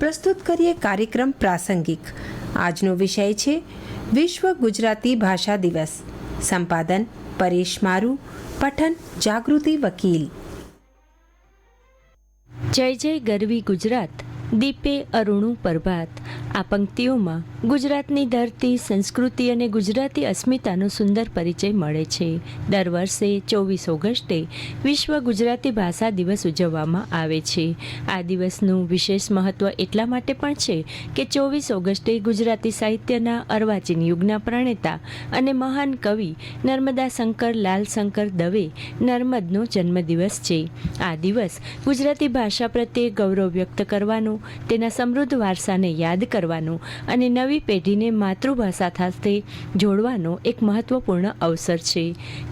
પ્રસ્તુત કરીએ કાર્યક્રમ પ્રાસંગિક। આજનો વિષય છે વિશ્વ ગુજરાતી ભાષા દિવસ। સંપાદન પરેશ મારુ, પઠન જાગૃતિ વકીલ। જય જય ગરવી ગુજરાત, દીપે અરુણું પ્રભાત। આ પંક્તિઓમાં ગુજરાતની ધરતી, સંસ્કૃતિ અને ગુજરાતી અસ્મિતાનો સુંદર પરિચય મળે છે। દર વર્ષે 24 ઓગસ્ટે વિશ્વ ગુજરાતી ભાષા દિવસ ઉજવવામાં આવે છે। આ દિવસનું વિશેષ મહત્વ એટલા માટે પણ છે કે 24 ઓગસ્ટે ગુજરાતી સાહિત્યના અર્વાચીન યુગના પ્રણેતા અને મહાન કવિ નર્મદા શંકર લાલશંકર દવે નર્મદનો જન્મદિવસ છે। આ દિવસ ગુજરાતી ભાષા પ્રત્યે ગૌરવ વ્યક્ત કરવાનો, તેના સમૃદ્ધ વારસાને યાદ કરવાનો અને નવી પેઢીને માતૃભાષા સાથે જોડવાનો એક મહત્વપૂર્ણ અવસર છે।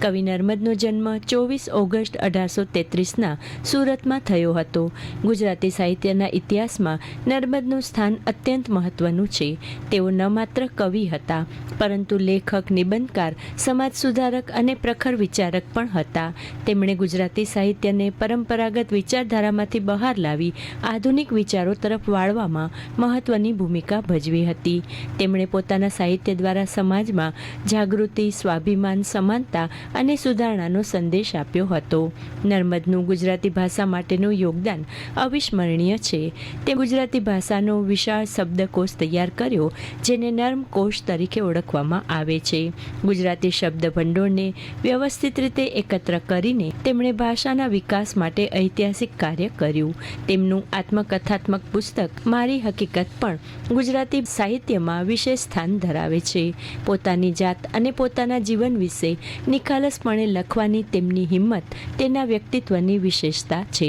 કવિ નર્મદનો જન્મ 24 ઓગસ્ટ 1833ના સુરતમાં થયો હતો। ગુજરાતી સાહિત્યના ઇતિહાસમાં નર્મદનું સ્થાન અત્યંત મહત્વનું છે। તેઓ ન માત્ર કવિ હતા, પરંતુ લેખક, નિબંધકાર, સમાજ સુધારક અને પ્રખર વિચારક પણ હતા। તેમણે ગુજરાતી સાહિત્યને પરંપરાગત વિચારધારામાંથી બહાર લાવી આધુનિક વિચારો તરફ વાળવામાં મહત્વની ભૂમિકા ભજવી હતી। તેમણે પોતાના સાહિત્ય દ્વારા સમાજમાં જાગૃતિ, સ્વાભિમાન, સમાનતા અને સુધારણાનો સંદેશ આપ્યો હતો। નર્મદનું ગુજરાતી ભાષા માટેનું યોગદાન અવિસ્મરણીય છે। તે ગુજરાતી ભાષાનો વિશાળ શબ્દકોશ તૈયાર કર્યો, જેને નર્મકોશ તરીકે ઓળખવામાં આવે છે। ગુજરાતી શબ્દ ભંડોળને વ્યવસ્થિત રીતે એકત્ર કરીને તેમણે ભાષાના વિકાસ માટે ઐતિહાસિક કાર્ય કર્યું। તેમનું આત્મકથાત્મક પુસ્તક મારી હકીકત પણ ગુજરાતી સાહિત્યમાં વિશેષ સ્થાન ધરાવે છે। પોતાની જાત અને પોતાના જીવન વિશે નિખાલસપણે લખવાની તેમની હિંમત તેના વ્યક્તિત્વની વિશેષતા છે।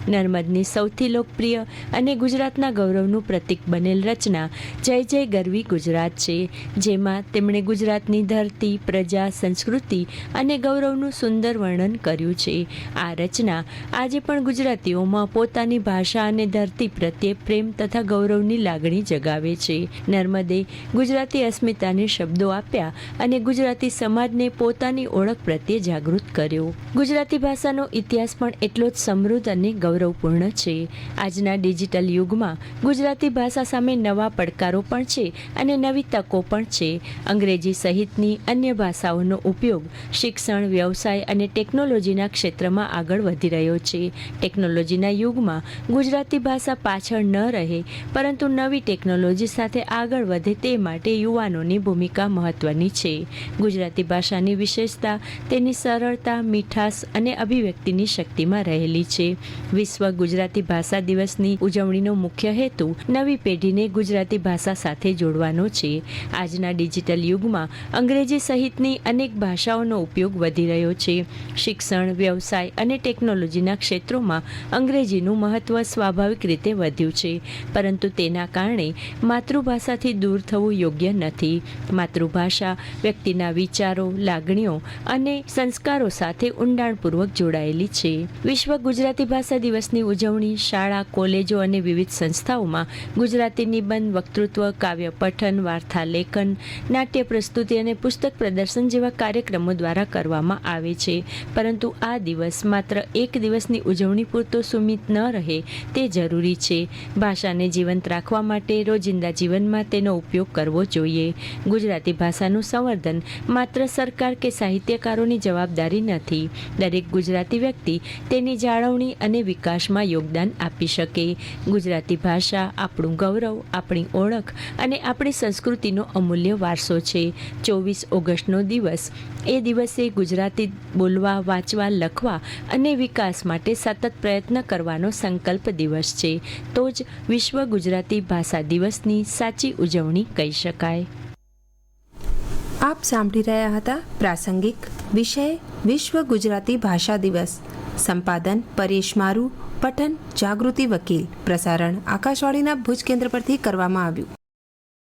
નર્મદની સૌથી લોકપ્રિય અને ગુજરાતના ગૌરવનું પ્રતીક બનેલ રચના જય જય ગરવી ગુજરાત છે, જેમાં તેમણે ગુજરાતની ધરતી, પ્રજા, સંસ્કૃતિ અને ગૌરવનું સુંદર વર્ણન કર્યું છે। આ રચના આજે પણ ગુજરાતીઓમાં પોતાની ભાષા અને ધરતી પ્રત્યે પ્રેમ તથા ગૌરવની લાગણી જગાવે છે। નર્મદે ગુજરાતી અસ્મિતાને શબ્દો આપ્યા અને ગુજરાતી સમાજને પોતાની ઓળખ પ્રત્યે જાગૃત કર્યો। ગુજરાતી ભાષાનો ઇતિહાસ પણ એટલો જ સમૃદ્ધ અને ગૌરવપૂર્ણ છે। આજના ડિજિટલ યુગમાં ગુજરાતી ભાષા સામે નવા પડકારો પણ છે અને નવી તકો પણ છે। અંગ્રેજી સહિતની અન્ય ભાષાઓનો ઉપયોગ શિક્ષણ, વ્યવસાય અને ટેકનોલોજીના ક્ષેત્રમાં આગળ વધી રહ્યો છે। ટેકનોલોજીના યુગમાં ગુજરાતી ભાષા પાછળ ન રહે, પરંતુ નવી ટેકનોલોજી સાથે આગળ વધે તે માટે યુવાનોની ભૂમિકા મહત્વની છે। ગુજરાતી ભાષાની વિશેષતા તેની સરળતા, મીઠાશ અને અભિવ્યક્તિની શક્તિમાં રહેલી છે। વિશ્વ ગુજરાતી ભાષા દિવસની ઉજવણીનો મુખ્ય હેતુ નવી પેઢીને ગુજરાતી ભાષા સાથે જોડવાનો છે। આજના ડિજિટલ યુગમાં અંગ્રેજી સહિતની અનેક ભાષાઓનો ઉપયોગ વધી રહ્યો છે। શિક્ષણ, વ્યવસાય અને ટેકનોલોજીના ક્ષેત્રોમાં અંગ્રેજીનું મહત્વ સ્વાભાવિક રીતે વધ્યું છે, પરંતુ તેના કારણે માતૃભાષાથી દૂર થવું યોગ્ય નથી। માતૃભાષા વ્યક્તિના વિચારો, લાગણીઓ અને સંસ્કારો સાથે ઊંડાણપૂર્વક જોડાયેલી છે। વિશ્વ ગુજરાતી ભાષા દિવસની ઉજવણી શાળા, કોલેજો અને વિવિધ સંસ્થાઓમાં ગુજરાતી નિબંધ, વક્તૃત્વ, કાવ્ય પઠન, વાર્તા લેખન, નાટ્ય પ્રસ્તુતિ અને પુસ્તક પ્રદર્શન જેવા કાર્યક્રમો દ્વારા કરવામાં આવે છે। પરંતુ આ દિવસ માત્ર એક દિવસની ઉજવણી પૂરતો સીમિત ન રહે તે જરૂરી છે। ભાષાને જીવંત રાખવા માટે રોજિંદા જીવનમાં તેનો ઉપયોગ કરવો જોઈએ। ગુજરાતી ભાષાનું સંવર્ધન માત્ર સરકાર કે સાહિત્યકારોની જવાબદારી નથી। દરેક ગુજરાતી વ્યક્તિ તેની જાળવણી અને વિકાસમાં યોગદાન આપી શકે। ગુજરાતી ભાષા આપણું ગૌરવ, આપણી ઓળખ અને આપણી સંસ્કૃતિનો અમૂલ્ય વારસો છે। 24 ઓગસ્ટનો દિવસ એ દિવસે ગુજરાતી બોલવા, વાંચવા, લખવા અને વિકાસ માટે સતત પ્રયત્ન કરવાનો સંકલ્પ દિવસ છે। તો જ વિશ્વ ગુજરાતી ભાષા દિવસની સાચી ઉજવણી કહી શકાય। આપ સાંભળી રહ્યા હતા પ્રાસંગિક, વિષય વિશ્વ ગુજરાતી ભાષા દિવસ। સંપાદન પરેશ મારુ, પઠન જાગૃતિ વકીલ। પ્રસારણ આકાશવાણીના ભુજ કેન્દ્ર પરથી કરવામાં આવ્યું।